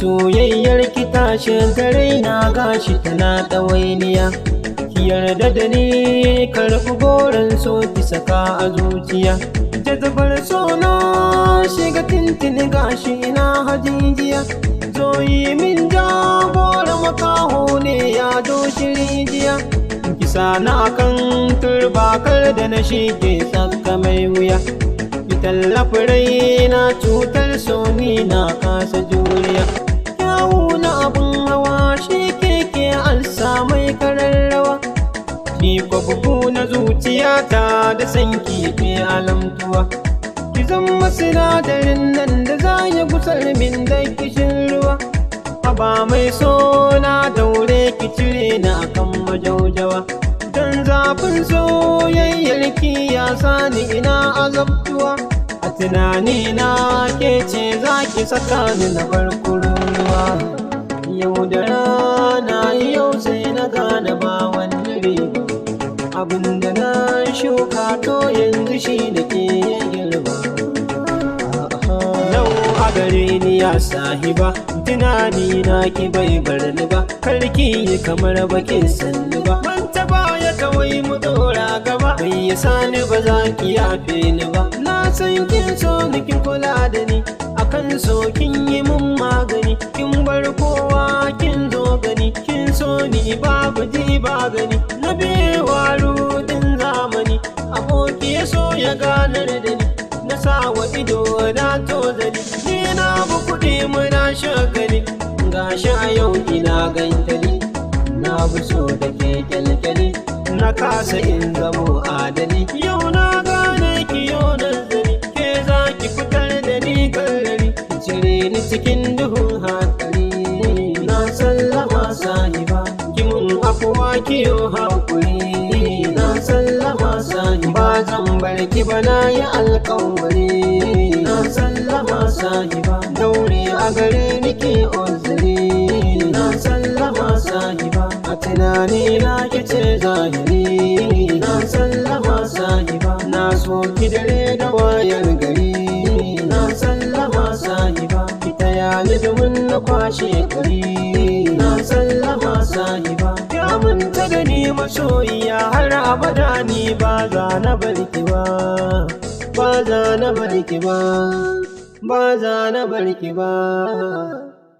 soyayyar ki tashin gare na gashi tana ɗawainiya. Ki yarda da ni karɓi goron so ki saka a zuciya. Jazabar so na shiga tintini gashi ina hajijiya. Zo yi min jagora makaho ne ya doshi rijiya. Kisa na kan turbakar da na shige tsaka mai wuya. Ki tallafi raina cutar so ni na kasa juriya. Kyawu na abun hawa shi keke alsa mai kararrawa. Ni kwa bugu na zuciyata da sanki ke alamtuwa. Ki zama sinadarin nan da za ya gusar min da kishin ruwa. Aba mai so na daure ki cire na kan majaujawa. Dan zafin soyayyar ki ya sani ina azabtuwa. A tunani na ke ce za ki saka ni na bar kururuwa. Yau da rana yau sai na gane ba wani riba. Abinda na shuka to yanzu shi da ke girba. Yau a gare ni ya sahiba, tunani na ki bai bar ni ba. Karki kamar bakin sanni ba. Man taba ya kawai mu dora gaba. Bai ya sani ba za ki yafe ni ba. Na san kin so ni kin kula da ni. Akan so kin yi mun magani. Kin bar kowa kin zo gani. Kin so ni babu ji ba gani. Na bewa rudin zamani. Aboki ya so ya ganar da ni. Na sa wa ido na tozali. Ni na bu kuɗi muna shagali. Gashi a yau ina gantali. Na bu so da ke kyalkyali. Na kasa in zamo adali. Yau na gane ki yau nazari. Ke za ki fitar da ni kallari. Ki cire ni cikin duhun hankali. Na sallama sahiba. Ki mun afuwa kiyo hankuri. Na sallama sahiba. Zan bar ki ba na yi alƙawari. Na sallama sahiba. Daure a gare ni ke uzuri. Na sallama sahiba. A tunani na ki ce zahiri. Na sallama sahiba. Na so ki dare da wayar gari. Na sallama sahiba. Ki taya ni domin na kwashe kari. Na sallama sahiba. Ya manta da ni masoyiya har abada ni ba za na barki ba. Ba za na barki ba. Ba za na barki ba.